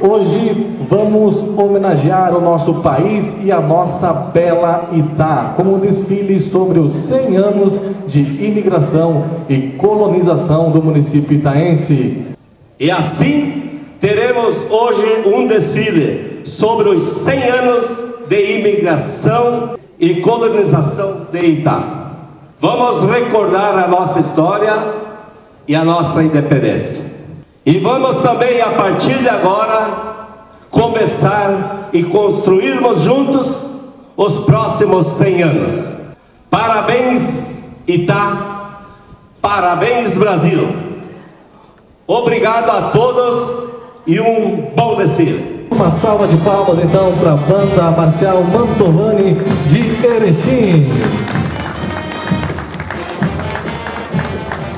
Hoje vamos homenagear o nosso país e a nossa bela Itá, como um desfile sobre os 100 anos de imigração e colonização do município itaense. E assim teremos hoje um desfile sobre os 100 anos de imigração e colonização de Itá. Vamos recordar a nossa história e a nossa independência. E vamos também, a partir de agora, começar e construirmos juntos os próximos 100 anos. Parabéns, Itá. Parabéns, Brasil. Obrigado a todos e um bom desfile. Uma salva de palmas então para a banda marcial Mantovani de Erechim.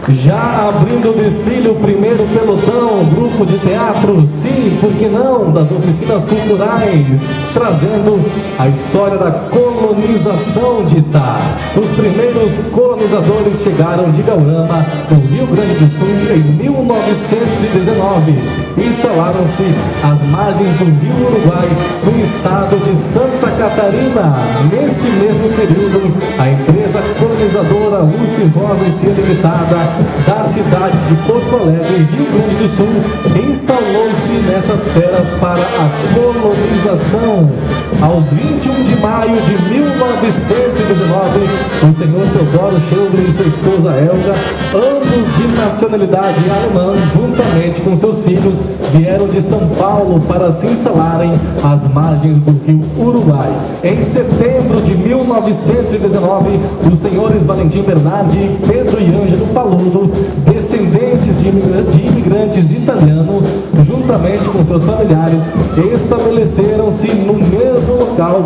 Já abrindo o desfile, o primeiro pelotão, grupo de teatro, sim, por que não, das oficinas culturais, trazendo a história da colonização de Itá. Os primeiros colonizadores chegaram de Gaurama, no Rio Grande do Sul, em 1919, e instalaram-se às margens do Rio Uruguai, no estado de Santa Catarina. Neste mesmo período, a empresa colonizadora Lúcio Rosa e Cia Limitada, da cidade de Porto Alegre, Rio Grande do Sul, instalou-se nessas terras para a colonização. Aos 21 de maio de 1919, o senhor Teodoro Schöbli e sua esposa Helga, ambos de nacionalidade alemã, juntamente com seus filhos, vieram de São Paulo para se instalarem às margens do rio Uruguai. Em setembro de 1919, os senhores Valentim Bernardi, Pedro e Ângelo Paludo, descendentes de imigrantes italianos, juntamente com seus familiares, estabeleceram-se no mesmo local,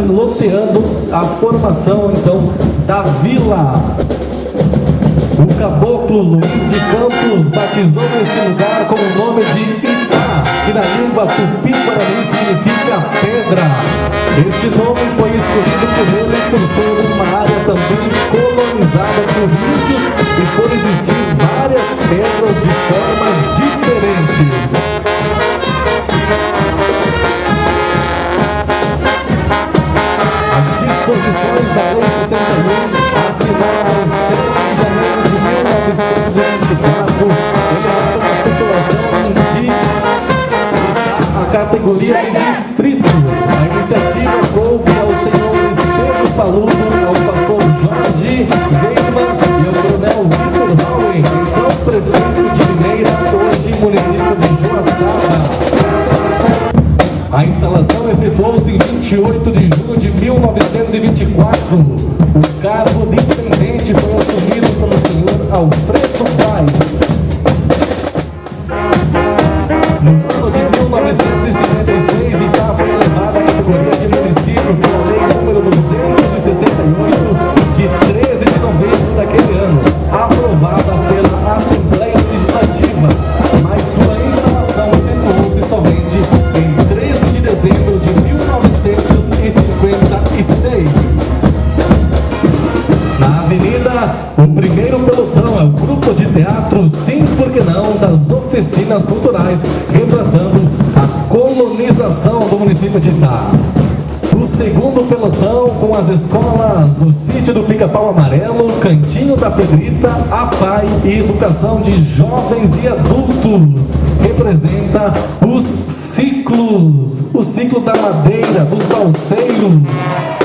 loteando a formação então da vila. O caboclo Luiz de Campos batizou esse lugar com o nome de Itá, que na língua tupi-guarani significa pedra. Este nome foi escolhido por ele por ser uma área também colonizada por índios e por existir várias pedras de formas diferentes. As disposições da Lei 61, assinada em 7 de janeiro de 1924, elevaram a população de a categoria de distrito. A iniciativa coube ao senhores Pedro Paludo, ao pastor Jorge Weidman e ao coronel Vitor Howen, então prefeito de Limeira, hoje município de Joaçaba. A instalação efetuou-se em 28 de junho de 1924. O cargo de intendente foi assumido pelo senhor Alfredo Baez. No ano de 1956, Itá foi elevada à categoria de município pela lei número 268, de 13 de novembro daquele ano, aprovada pela Assembleia Legislativa, mas sua instalação efetuou-se somente em 13 de dezembro de 1956. Na avenida, o primeiro pelotão é o grupo de teatro, sim, por que não, das oficinas culturais, retratando a colonização do município de Itá. O segundo pelotão, com as escolas do Sítio do Pica-Pau Amarelo, Cantinho da Pedrita, APAI e Educação de Jovens e Adultos, representa os ciclos, o ciclo da madeira, dos balseiros.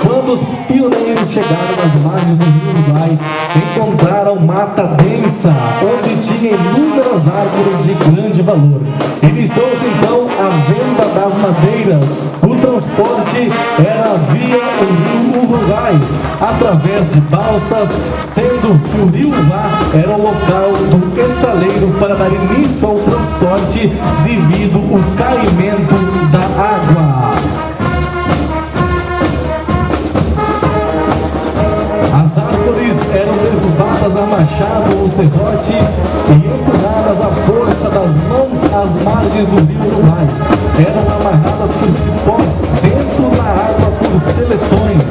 Quando os pioneiros chegaram às margens do rio Uruguai, encontraram mata densa, onde tinha inúmeras árvores de grande valor. Iniciou-se então a venda das madeiras. O transporte era via o rio Uruguai, através de balsas, sendo que o rio Vá era o local do estaleiro para dar início ao transporte devido ao caimento da água. As árvores eram derrubadas a machado ou serrote e empurradas à força das mãos às margens do rio Uruguai. Eram amarradas por cipós dentro da água por seletões.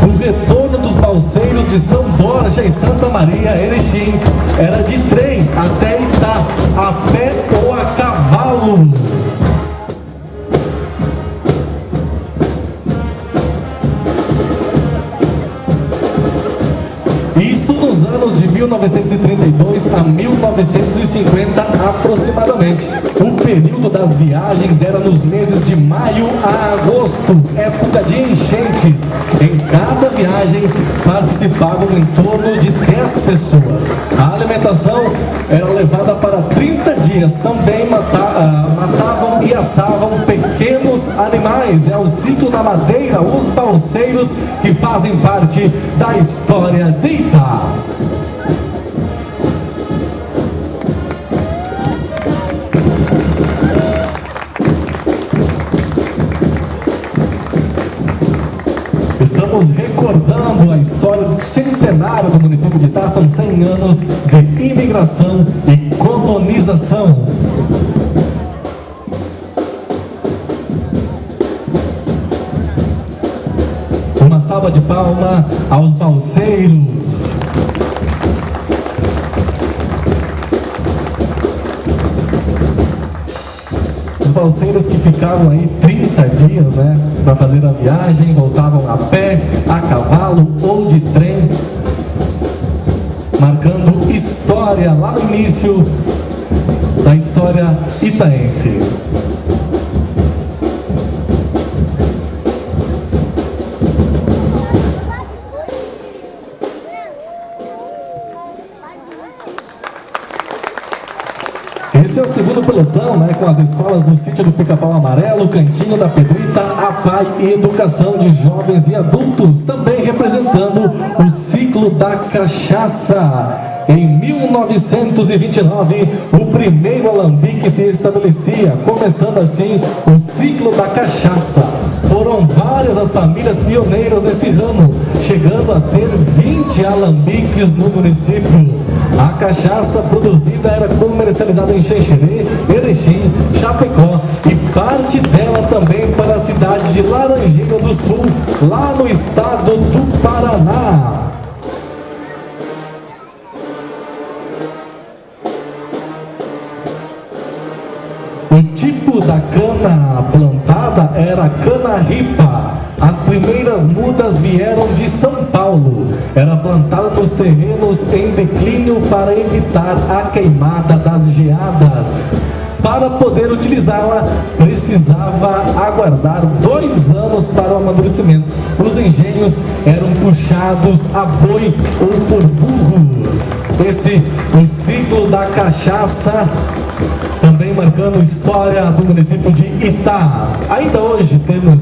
O retorno dos balseiros de São Borja e Santa Maria, Erechim, era de trem até Itá, a pé ou a cavalo. Isso nos anos de 1932 a 1950 aproximadamente. O período das viagens era nos meses de maio a agosto, época de enchentes. Em cada viagem participavam em torno de 10 pessoas. A alimentação era levada para 30 dias. Também matavam e assavam pequenos animais. É o ciclo da madeira, os balseiros que fazem parte da história de Itá. Estamos recordando a história centenária do município de Itá. São 100 anos de imigração e colonização. Uma salva de palmas aos balseiros. Os balseiros que ficavam aí 30 dias, né, para fazer a viagem, voltavam a pé, a cavalo ou de trem, marcando história lá no início da história itaense. Esse é o segundo pelotão, né, com as escolas do Sítio do Pica-Pau Amarelo, Cantinho da Pedrita, APAI e Educação de Jovens e Adultos, também representando o ciclo da cachaça. Em 1929, o primeiro alambique se estabelecia, começando assim o ciclo da cachaça. Foram várias as famílias pioneiras nesse ramo, chegando a ter 20 alambiques no município. A cachaça produzida era comercializada em Xanxerê, Erechim, Chapecó e parte dela também para a cidade de Laranjeira do Sul, lá no estado do Paraná. O tipo da cana plantada era cana-ripa. As primeiras mudas vieram de São Paulo. Era plantada nos terrenos em declínio para evitar a queimada das geadas. Para poder utilizá-la, precisava aguardar 2 anos para o amadurecimento. Os engenhos eram puxados a boi ou por burros. O ciclo da cachaça, também marcando história do município de Itá. Ainda hoje temos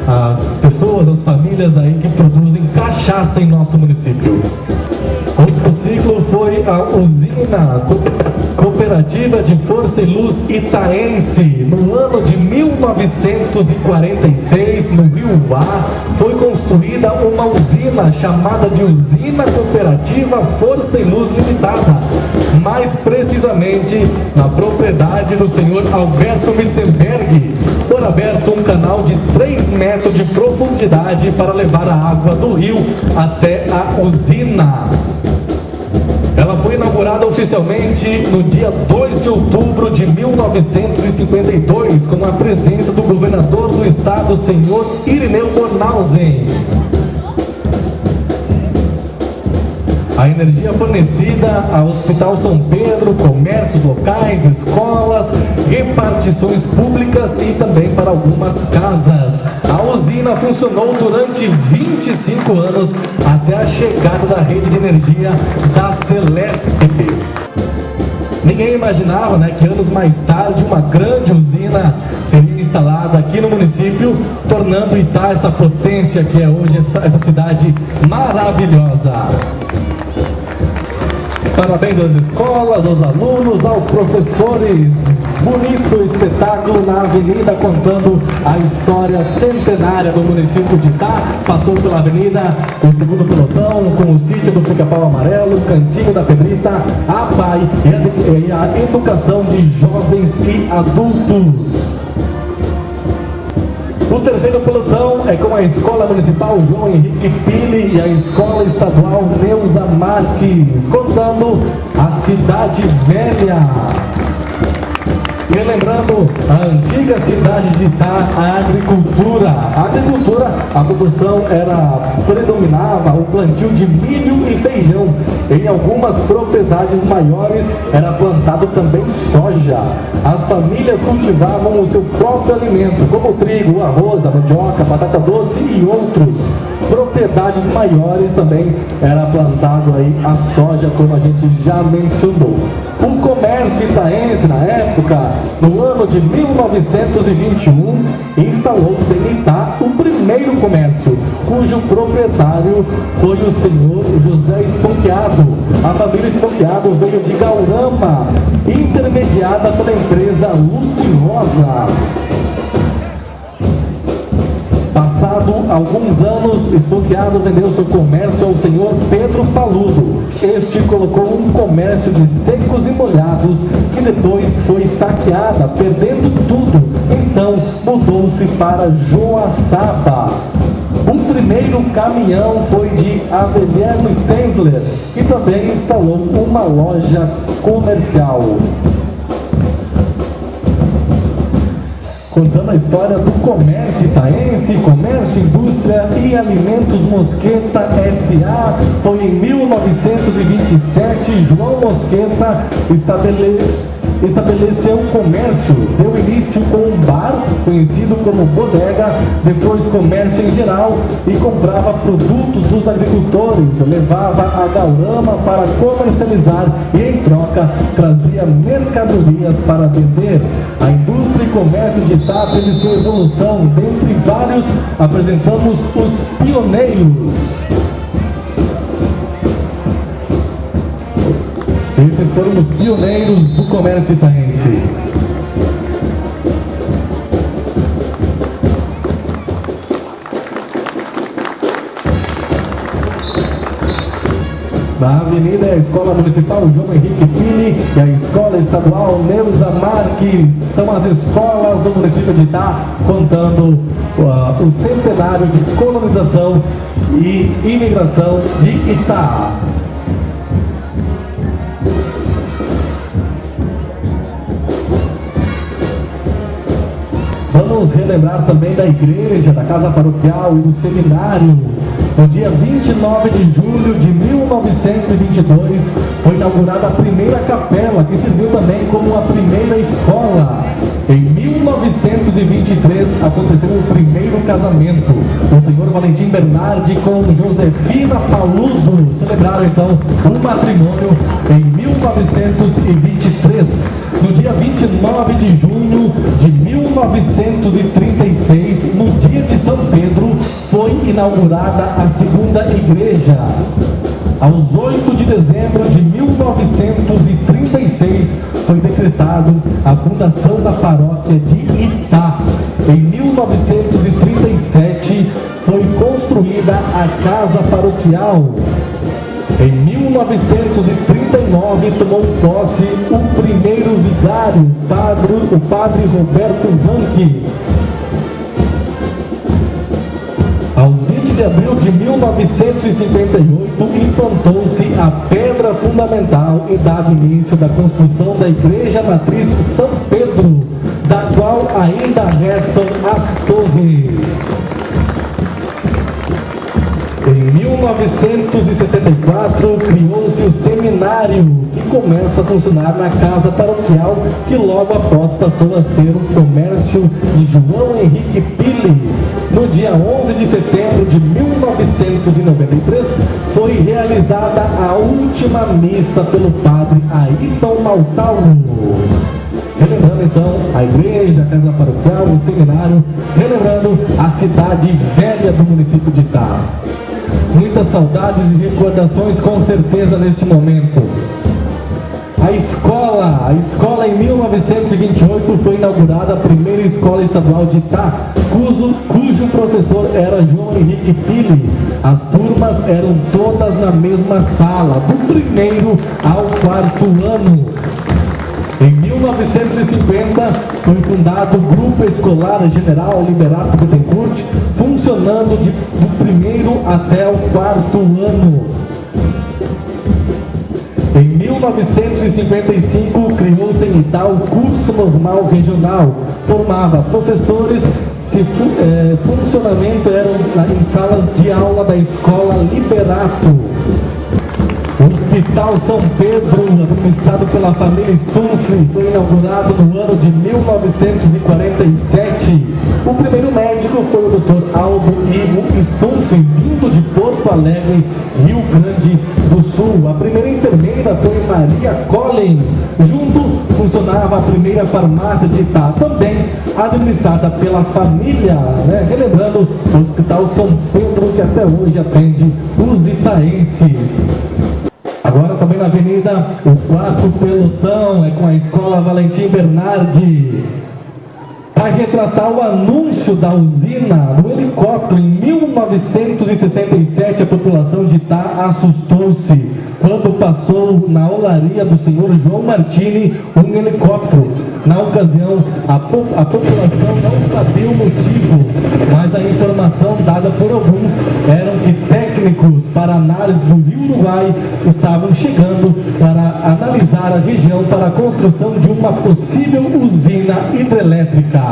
as pessoas, as famílias aí que produzem cachaça em nosso município. Outro ciclo foi a usina Cooperativa de Força e Luz Itaense. No ano de 1946, no Rio Vá, foi construída uma usina chamada de Usina Cooperativa Força e Luz Limitada, mais precisamente na propriedade do senhor Alberto Mitzenberg. Foi aberto um canal de 3 metros de profundidade para levar a água do rio até a usina. Ela foi inaugurada oficialmente no dia 2 de outubro de 1952, com a presença do governador do estado, senhor Irineu Bornhausen. A energia fornecida ao Hospital São Pedro, comércios locais, escolas, repartições públicas e também para algumas casas. A usina funcionou durante 25 anos até a chegada da rede de energia da Celesc. Ninguém imaginava, né, que anos mais tarde uma grande usina seria instalada aqui no município, tornando Itá essa potência que é hoje, essa cidade maravilhosa. Parabéns às escolas, aos alunos, aos professores. Bonito espetáculo na avenida contando a história centenária do município de Itá. Passou pela avenida o segundo pelotão com o Sítio do Pica-Pau Amarelo, Cantinho da Pedrita, a APAI e a Educação de Jovens e Adultos. O terceiro pelotão é com a Escola Municipal João Henrique Pili e a Escola Estadual Neuza Marques, contando a Cidade Velha. Relembrando a antiga cidade de Itá, a agricultura. A produção predominava o plantio de milho e feijão. Em algumas propriedades maiores era plantado também soja. As famílias cultivavam o seu próprio alimento, como o trigo, o arroz, a mandioca, a batata doce e outros. Propriedades maiores também era plantado aí a soja, como a gente já mencionou. O comércio itaense, na época, no ano de 1921, instalou-se em Itá o primeiro comércio, cujo proprietário foi o senhor José Esponquiado. A família Esponquiado veio de Gaurama, intermediada pela empresa Lucy Rosa. Passado alguns anos, Esponquiado vendeu seu comércio ao senhor Pedro Paludo. Este colocou um comércio de secos e molhados, que depois foi saqueada, perdendo tudo. Então mudou-se para Joaçaba. O primeiro caminhão foi de Avelino Stenzler, que também instalou uma loja comercial. Contando a história do comércio itaense, Comércio, Indústria e Alimentos Mosqueta S.A. Foi em 1927, João Mosqueta estabeleceu um comércio, deu início com um bar, conhecido como bodega, depois comércio em geral, e comprava produtos dos agricultores, levava a Gaurama para comercializar e, em troca, trazia mercadorias para vender. A indústria e comércio de Itá teve sua evolução. Dentre vários, apresentamos os pioneiros. Esses foram os pioneiros do comércio itaense. Na avenida é a Escola Municipal João Henrique Pili e a Escola Estadual Neuza Marques. São as escolas do município de Itá, contando o centenário de colonização e imigração de Itá. Vamos relembrar também da igreja, da casa paroquial e do seminário. No dia 29 de julho de 1922, foi inaugurada a primeira capela, que serviu também como a primeira escola. Em 1923, aconteceu o primeiro casamento. O senhor Valentim Bernardi com Josefina Paludo celebraram então o matrimônio em 1923. No dia 29 de junho de 1936, no dia de São Pedro, foi inaugurada a segunda igreja. Aos 8 de dezembro de 1936, foi decretado a fundação da paróquia de Itá. Em 1937, foi construída a casa paroquial. Em 1939, tomou posse o primeiro vigário, o padre Roberto Vanck. Aos 20 de abril de 1958, implantou-se a pedra fundamental e dado início da construção da Igreja Matriz São Pedro, da qual ainda restam as torres. Em 1974, criou-se o seminário, que começa a funcionar na casa paroquial, que logo após passou a ser um comércio de João Henrique Pili. No dia 11 de setembro de 1993, foi realizada a última missa pelo padre Ayrton Maltauro. Relembrando então a igreja, a casa paroquial, o seminário, relembrando a cidade velha do município de Itá. Muitas saudades e recordações com certeza neste momento. A escola em 1928 foi inaugurada a primeira escola estadual de Itá, cujo professor era João Henrique Pili. As turmas eram todas na mesma sala, do primeiro ao quarto ano. Em 1950, foi fundado o Grupo Escolar General Liberato Bittencourt, funcionando do primeiro até o quarto ano. Em 1955, criou-se em Itá o Curso Normal Regional. Formava professores, funcionamento eram em salas de aula da Escola Liberato. O Hospital São Pedro, administrado pela família Stumpf, foi inaugurado no ano de 1947. O primeiro médico foi o Dr. Aldo Ivo Stumpf, vindo de Porto Alegre, Rio Grande do Sul. A primeira enfermeira foi Maria Collen. Junto funcionava a primeira farmácia de Itá, também administrada pela família, relembrando o Hospital São Pedro, que até hoje atende os itaenses. Agora também na avenida, o quarto pelotão é com a Escola Valentim Bernardi. Para retratar o anúncio da usina no helicóptero em 1967, a população de Itá assustou-se quando passou na olaria do senhor João Martini um helicóptero. Na ocasião, a população não sabia o motivo, mas a informação dada por alguns era que técnicos para análise do Rio Uruguai estavam chegando para analisar a região para a construção de uma possível usina hidrelétrica.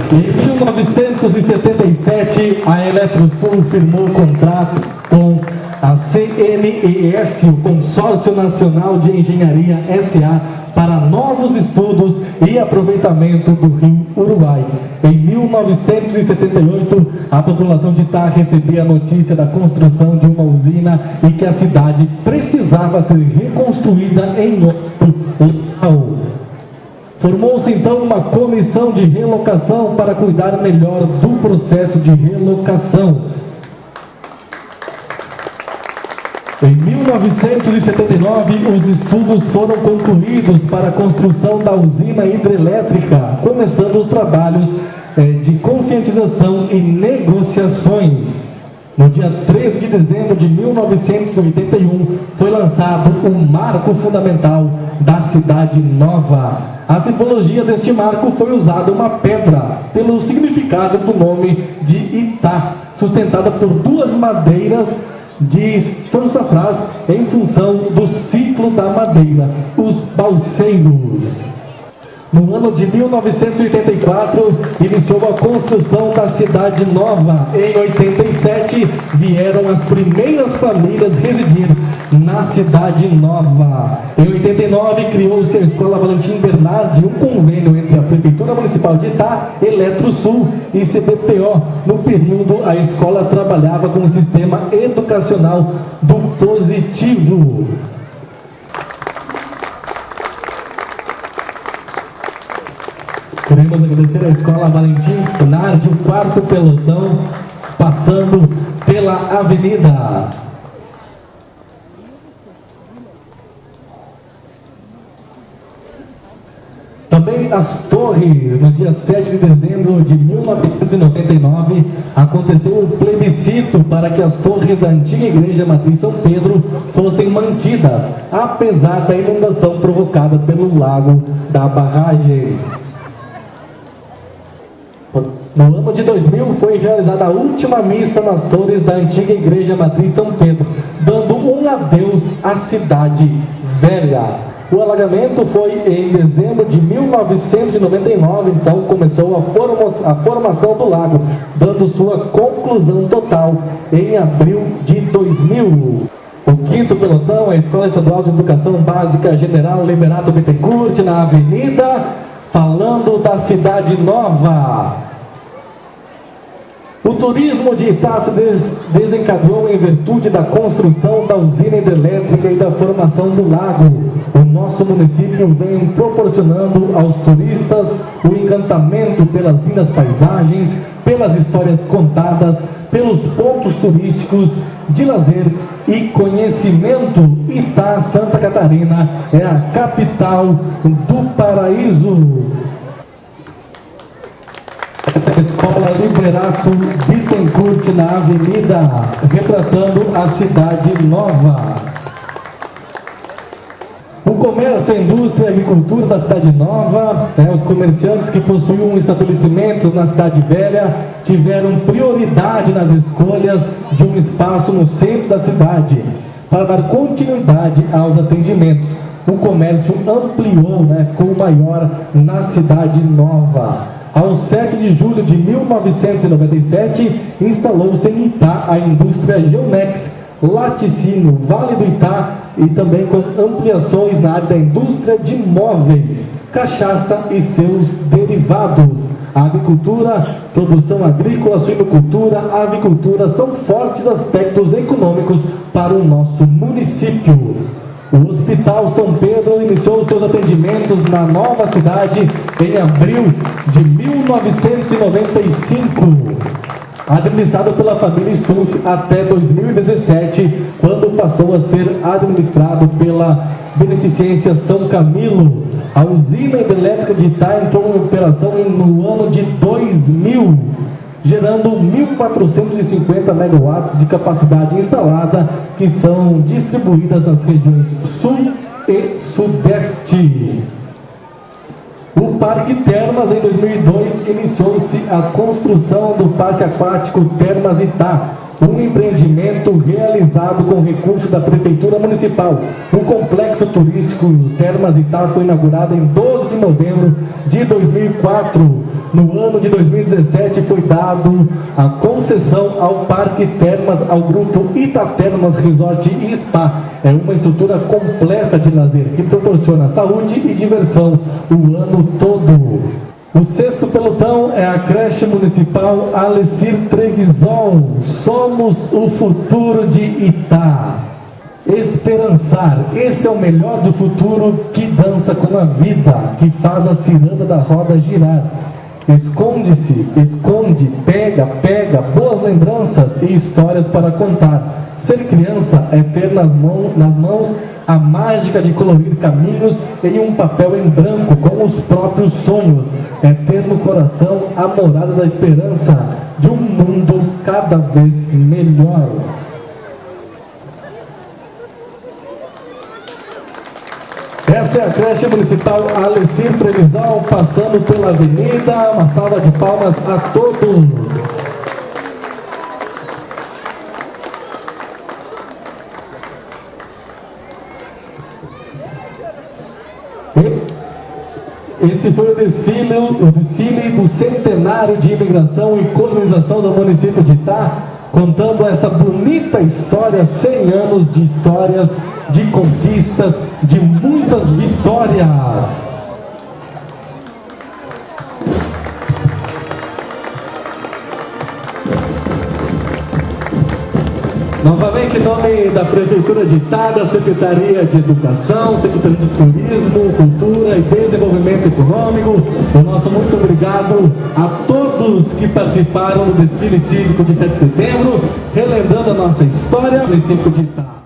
Em 1977, a Eletrosul firmou contrato com a CNES, o Consórcio Nacional de Engenharia S.A., para novos estudos e aproveitamento do Rio Uruguai. Em 1978, a população de Itá recebia a notícia da construção de uma usina e que a cidade precisava ser reconstruída em outro local. Formou-se então uma comissão de relocação para cuidar melhor do processo de relocação. Em 1979, os estudos foram concluídos para a construção da usina hidrelétrica, começando os trabalhos de conscientização e negociações. No dia 13 de dezembro de 1981, foi lançado o Marco Fundamental da Cidade Nova. A simbologia deste marco foi usada uma pedra, pelo significado do nome de Itá, sustentada por duas madeiras de sansafrás em função do ciclo da madeira, os balseiros. No ano de 1984, iniciou a construção da Cidade Nova. Em 87, vieram as primeiras famílias residir na Cidade Nova. Em 89, criou-se a Escola Valentim Bernardi, um convênio entre a Prefeitura Municipal de Itá, Eletrosul e CBPO. No período, a escola trabalhava com o sistema educacional do positivo. Queremos agradecer à Escola Valentim Bernardi, o quarto pelotão, passando pela avenida. Também as torres, no dia 7 de dezembro de 1999, aconteceu o plebiscito para que as torres da antiga Igreja Matriz São Pedro fossem mantidas, apesar da inundação provocada pelo lago da barragem. No ano de 2000 foi realizada a última missa nas torres da antiga Igreja Matriz São Pedro, dando um adeus à cidade velha. O alagamento foi em dezembro de 1999, então começou a formação do lago, dando sua conclusão total em abril de 2000. O quinto pelotão é a Escola Estadual de Educação Básica General Liberato Bittencourt, na avenida, falando da Cidade Nova. O turismo de Itá se desencadeou em virtude da construção da usina hidrelétrica e da formação do lago. O nosso município vem proporcionando aos turistas o encantamento pelas lindas paisagens, pela pelas histórias contadas, pelos pontos turísticos de lazer e conhecimento. Itá, Santa Catarina, é a capital do paraíso. Essa é a Escola Liberato Bittencourt, na Avenida, retratando a cidade nova. O comércio, a indústria e a agricultura da cidade nova, os comerciantes que possuíam estabelecimentos na cidade velha tiveram prioridade nas escolhas de um espaço no centro da cidade. Para dar continuidade aos atendimentos, o comércio ampliou, ficou maior na cidade nova. Aos 7 de julho de 1997, instalou-se em Itá a indústria Geonex, Laticínio, Vale do Itá, e também com ampliações na área da indústria de móveis, cachaça e seus derivados. A agricultura, produção agrícola, suinocultura, avicultura são fortes aspectos econômicos para o nosso município. O Hospital São Pedro iniciou seus atendimentos na nova cidade em abril de 1995. Administrado pela família Stuff até 2017, quando passou a ser administrado pela Beneficência São Camilo. A usina hidrelétrica de Itá entrou em operação no ano de 2000, gerando 1.450 megawatts de capacidade instalada, que são distribuídas nas regiões Sul e Sudeste. O Parque Termas, em 2002, iniciou-se a construção do Parque Aquático Termas Itá, um empreendimento realizado com recurso da Prefeitura Municipal. O complexo turístico Termas Itá foi inaugurado em 12 de novembro de 2004. No ano de 2017 foi dado a concessão ao Parque Termas ao grupo Itatermas Resort e Spa. É uma estrutura completa de lazer que proporciona saúde e diversão o ano todo. O 6º pelotão é a creche municipal Alessir Trevisan. Somos o futuro de Itá. Esperançar, esse é o melhor do futuro, que dança com a vida, que faz a ciranda da roda girar. Esconde-se, esconde, pega, pega, boas lembranças e histórias para contar. Ser criança é ter nas mãos a mágica de colorir caminhos em um papel em branco com os próprios sonhos. É ter no coração a morada da esperança de um mundo cada vez melhor. Essa é a creche municipal Alessir Trevisan, passando pela avenida. Uma salva de palmas a todos. Esse foi o desfile do centenário de imigração e colonização do município de Itá, contando essa bonita história, 100 anos de histórias, de conquistas, de muitas vitórias. Novamente, em nome da Prefeitura de Itá, da Secretaria de Educação, Secretaria de Turismo, Cultura e Desenvolvimento Econômico, o nosso muito obrigado a todos que participaram do desfile cívico de 7 de setembro, relembrando a nossa história no município de Itá.